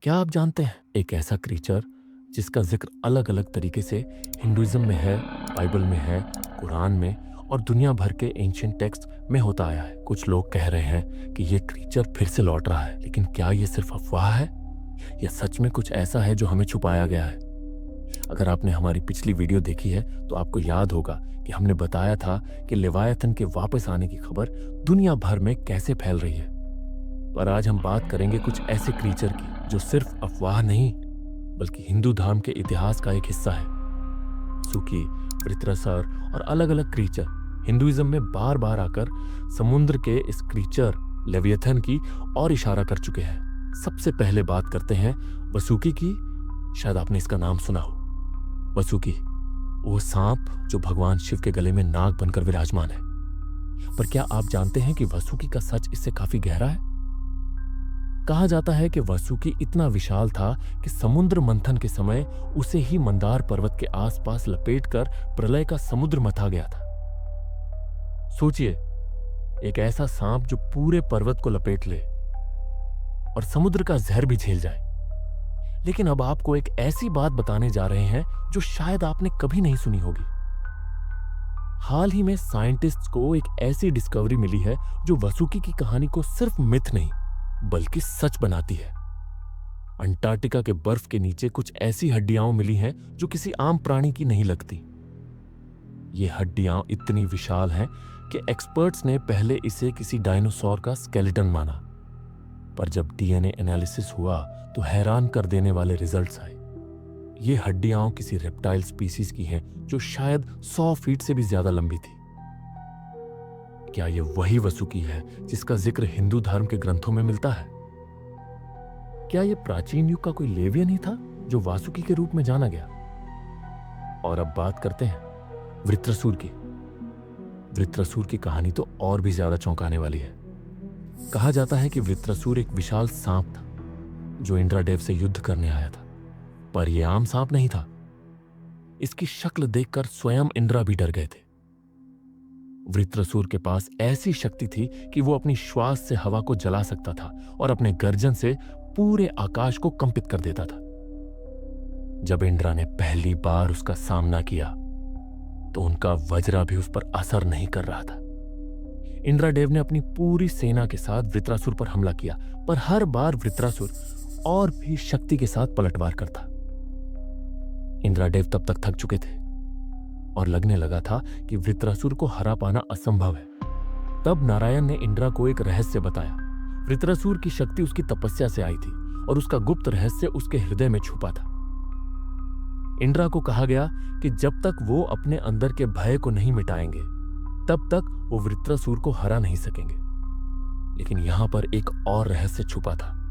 क्या आप जानते हैं एक ऐसा क्रीचर जिसका जिक्र अलग अलग तरीके से हिंदुइज्म में है, बाइबल में है, कुरान में और दुनिया भर के एंशिएंट टेक्स्ट में होता आया है। कुछ लोग कह रहे हैं कि ये क्रीचर फिर से लौट रहा है, लेकिन क्या ये सिर्फ अफवाह है या सच में कुछ ऐसा है जो हमें छुपाया गया है? अगर आपने हमारी पिछली वीडियो देखी है तो आपको याद होगा कि हमने बताया था कि लेवायथन के वापस आने की खबर दुनिया भर में कैसे फैल रही है। पर आज हम बात करेंगे कुछ ऐसे क्रीचर की जो सिर्फ अफवाह नहीं बल्कि हिंदू धर्म के इतिहास का एक हिस्सा है। सुकी, वृत्रसर और अलग अलग क्रीचर हिंदुइज्म में बार बार आकर समुद्र के इस क्रीचर लेवियथन की और इशारा कर चुके हैं। सबसे पहले बात करते हैं वसुकी की। शायद आपने इसका नाम सुना हो। वसुकी वो सांप जो भगवान शिव के गले में नाग बनकर विराजमान है। पर क्या आप जानते हैं कि वसुकी का सच इससे काफी गहरा है? कहा जाता है कि वसुकी इतना विशाल था कि समुद्र मंथन के समय उसे ही मंदार पर्वत के आसपास लपेटकर प्रलय का समुद्र मथा गया था। सोचिए, एक ऐसा सांप जो पूरे पर्वत को लपेट ले और समुद्र का जहर भी झेल जाए। लेकिन अब आपको एक ऐसी बात बताने जा रहे हैं जो शायद आपने कभी नहीं सुनी होगी। हाल ही में साइंटिस्ट्स को एक ऐसी डिस्कवरी मिली है जो वसुकी की कहानी को सिर्फ मिथ नहीं बल्कि सच बनाती है। अंटार्कटिका के बर्फ के नीचे कुछ ऐसी हड्डियां मिली हैं जो किसी आम प्राणी की नहीं लगती। ये हड्डियां इतनी विशाल हैं कि एक्सपर्ट्स ने पहले इसे किसी डायनासोर का स्केलेटन माना, पर जब डीएनए एनालिसिस हुआ तो हैरान कर देने वाले रिजल्ट्स आए। ये हड्डियां किसी रेप्टाइल स्पीसीज की हैं जो शायद 100 फीट से भी ज्यादा लंबी थी। क्या ये वही वसुकी है जिसका जिक्र हिंदू धर्म के ग्रंथों में मिलता है? क्या ये प्राचीन युग का कोई लेवियन ही था जो वासुकी के रूप में जाना गया? और अब बात करते हैं वृत्रसूर की। वृत्रसूर की कहानी तो और भी ज्यादा चौंकाने वाली है। कहा जाता है कि वृत्रसूर एक विशाल सांप था जो इंद्रदेव से युद्ध करने आया था। पर यह आम सांप नहीं था। इसकी शक्ल देखकर स्वयं इंद्र भी डर गए थे। वृत्रसूर के पास ऐसी शक्ति थी कि वो अपनी श्वास से हवा को जला सकता था और अपने गर्जन से पूरे आकाश को कंपित कर देता था। जब इंद्र ने पहली बार उसका सामना किया तो उनका वज्रा भी उस पर असर नहीं कर रहा था। इंद्रदेव ने अपनी पूरी सेना के साथ वृत्रासुर पर हमला किया, पर हर बार वृत्रासुर और भी शक्ति के साथ पलटवार करता। इंद्रदेव तब तक थक चुके थे और लगने लगा था कि वृत्रासुर को हरा पाना असंभव है। तब नारायण ने इंद्र को एक रहस्य बताया। वृत्रासुर की शक्ति उसकी तपस्या से आई थी और उसका गुप्त रहस्य उसके हृदय में छुपा था। इंद्र को कहा गया कि जब तक वो अपने अंदर के भय को नहीं मिटाएंगे तब तक वो वृत्रासुर को हरा नहीं सकेंगे। लेकिन यहां पर एक और रहस्य छुपा था।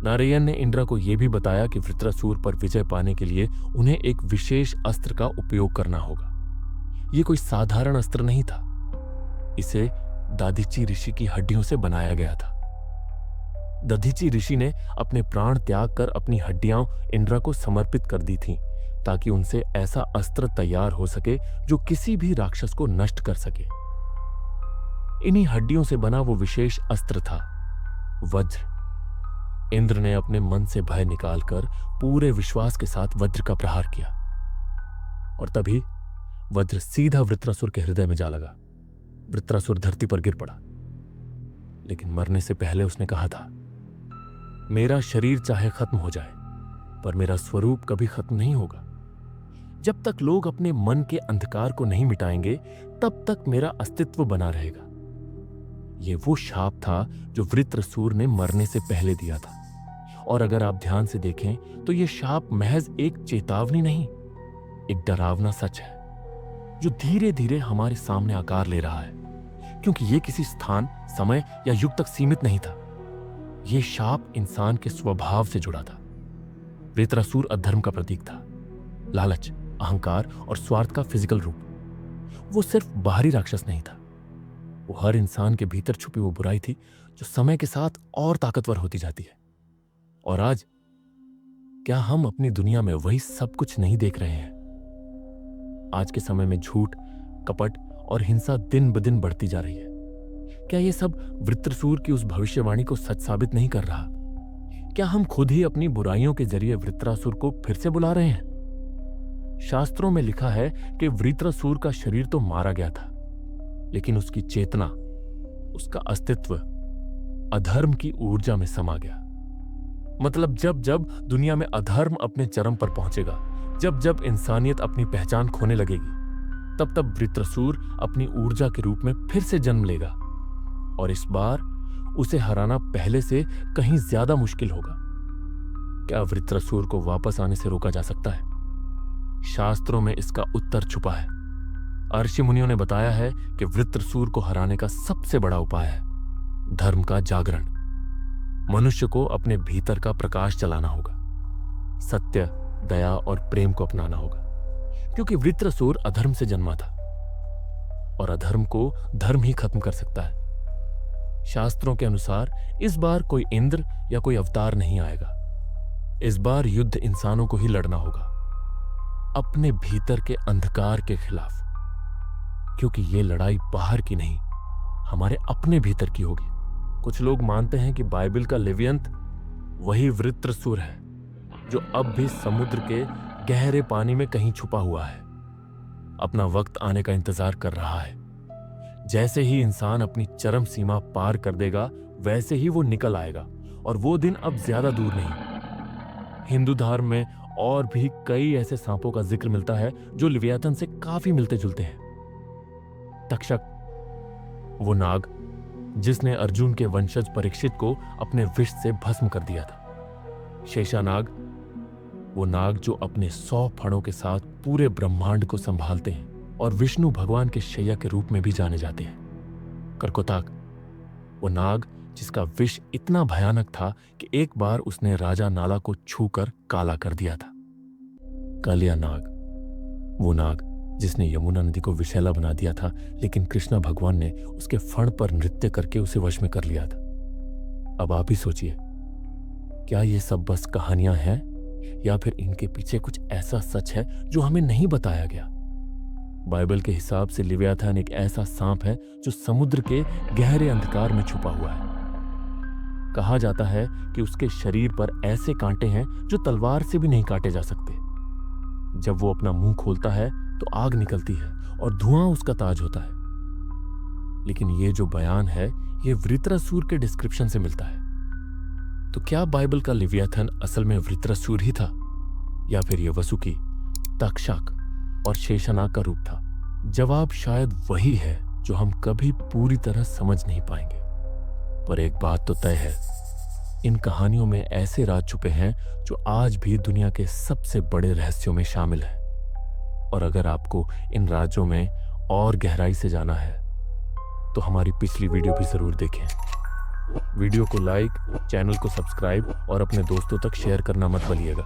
नारायण ने इंद्र को यह भी बताया कि वृत्रासुर पर विजय पाने के लिए उन्हें एक विशेष अस्त्र का उपयोग करना होगा। यह कोई साधारण अस्त्र नहीं था। इसे दधीचि ऋषि की हड्डियों से बनाया गया था। दधीचि ऋषि ने अपने प्राण त्याग कर अपनी हड्डियां इंद्र को समर्पित कर दी थीं ताकि उनसे ऐसा अस्त्र तैयार हो सके जो किसी भी राक्षस को नष्ट कर सके। इन्हीं हड्डियों से बना वो विशेष अस्त्र था वज्र। इंद्र ने अपने मन से भय निकालकर पूरे विश्वास के साथ वज्र का प्रहार किया और तभी वज्र सीधा वृत्रासुर के हृदय में जा लगा। वृत्रासुर धरती पर गिर पड़ा, लेकिन मरने से पहले उसने कहा था, मेरा शरीर चाहे खत्म हो जाए पर मेरा स्वरूप कभी खत्म नहीं होगा। जब तक लोग अपने मन के अंधकार को नहीं मिटाएंगे तब तक मेरा अस्तित्व बना रहेगा। यह वो शाप था जो वृत्रासुर ने मरने से पहले दिया था। और अगर आप ध्यान से देखें तो यह शाप महज एक चेतावनी नहीं, एक डरावना सच है जो धीरे धीरे हमारे सामने आकार ले रहा है, क्योंकि यह किसी स्थान, समय या युग तक सीमित नहीं था। यह शाप इंसान के स्वभाव से जुड़ा था। वृत्रासुर अधर्म का प्रतीक था, लालच, अहंकार और स्वार्थ का फिजिकल रूप। वो सिर्फ बाहरी राक्षस नहीं था, वो हर इंसान के भीतर छुपी वो बुराई थी जो समय के साथ और ताकतवर होती जाती है। और आज क्या हम अपनी दुनिया में वही सब कुछ नहीं देख रहे हैं? आज के समय में झूठ, कपट और हिंसा दिन ब दिन बढ़ती जा रही है। क्या यह सब वृत्रसूर की उस भविष्यवाणी को सच साबित नहीं कर रहा? क्या हम खुद ही अपनी बुराइयों के जरिए वृत्रासुर को फिर से बुला रहे हैं? शास्त्रों में लिखा है कि वृत्रासुर का शरीर तो मारा गया था, लेकिन उसकी चेतना, उसका अस्तित्व अधर्म की ऊर्जा में समा गया। मतलब जब जब दुनिया में अधर्म अपने चरम पर पहुंचेगा, जब जब इंसानियत अपनी पहचान खोने लगेगी, तब तब वृत्रासुर अपनी ऊर्जा के रूप में फिर से जन्म लेगा, और इस बार उसे हराना पहले से कहीं ज्यादा मुश्किल होगा। क्या वृत्रासुर को वापस आने से रोका जा सकता है? शास्त्रों में इसका उत्तर छुपा है। ऋषि मुनियों ने बताया है कि वृत्रासुर को हराने का सबसे बड़ा उपाय है धर्म का जागरण। मनुष्य को अपने भीतर का प्रकाश जलाना होगा, सत्य, दया और प्रेम को अपनाना होगा, क्योंकि वृत्रासुर अधर्म से जन्मा था और अधर्म को धर्म ही खत्म कर सकता है। शास्त्रों के अनुसार इस बार कोई इंद्र या कोई अवतार नहीं आएगा। इस बार युद्ध इंसानों को ही लड़ना होगा, अपने भीतर के अंधकार के खिलाफ, क्योंकि ये लड़ाई बाहर की नहीं, हमारे अपने भीतर की होगी। कुछ लोग मानते हैं कि बाइबल का लिव्यंत वही वृत्रासुर है जो अब भी समुद्र के गहरे पानी में कहीं छुपा हुआ है, अपना वक्त आने का इंतजार कर रहा है। जैसे ही इंसान अपनी चरम सीमा पार कर देगा, वैसे ही वो निकल आएगा, और वो दिन अब ज्यादा दूर नहीं। हिंदू धर्म में और भी कई ऐसे सांपों का जिक्र मिलता है जो लिव्यातन से काफी मिलते जुलते हैं। तक्षक, वो नाग जिसने अर्जुन के वंशज परीक्षित को अपने विष से भस्म कर दिया था। शेषानाग, वो नाग जो अपने 100 फणों के साथ पूरे ब्रह्मांड को संभालते हैं और विष्णु भगवान के शैया के रूप में भी जाने जाते हैं। कर्कोताक, वो नाग जिसका विष इतना भयानक था कि एक बार उसने राजा नाला को छूकर काला कर दिया था। कालिया नाग, वो नाग जिसने यमुना नदी को विषैला बना दिया था, लेकिन कृष्ण भगवान ने उसके फण पर नृत्य करके उसे वश में कर लिया था। अब आप ही सोचिए, क्या ये सब बस कहानियां हैं या फिर इनके पीछे कुछ ऐसा सच है जो हमें नहीं बताया गया? बाइबल के हिसाब से लिव्याथन एक ऐसा सांप है जो समुद्र के गहरे अंधकार में छुपा हुआ है। कहा जाता है कि उसके शरीर पर ऐसे कांटे हैं जो तलवार से भी नहीं काटे जा सकते। जब वो अपना मुंह खोलता है तो आग निकलती है और धुआं उसका ताज होता है। लेकिन ये जो बयान है, ये वृत्रासुर के डिस्क्रिप्शन से मिलता है। तो क्या बाइबल का लिव्याथन असल में वृत्रासुर ही था, या फिर ये वसुकी, तक्षक और शेषनाग का रूप था? जवाब शायद वही है जो हम कभी पूरी तरह समझ नहीं पाएंगे। पर एक बात तो तय है, इन कहानियों में ऐसे राज छुपे हैं जो आज भी दुनिया के सबसे बड़े रहस्यों में शामिल है। और अगर आपको इन राज्यों में और गहराई से जाना है तो हमारी पिछली वीडियो भी जरूर देखें। वीडियो को लाइक, चैनल को सब्सक्राइब और अपने दोस्तों तक शेयर करना मत भूलिएगा।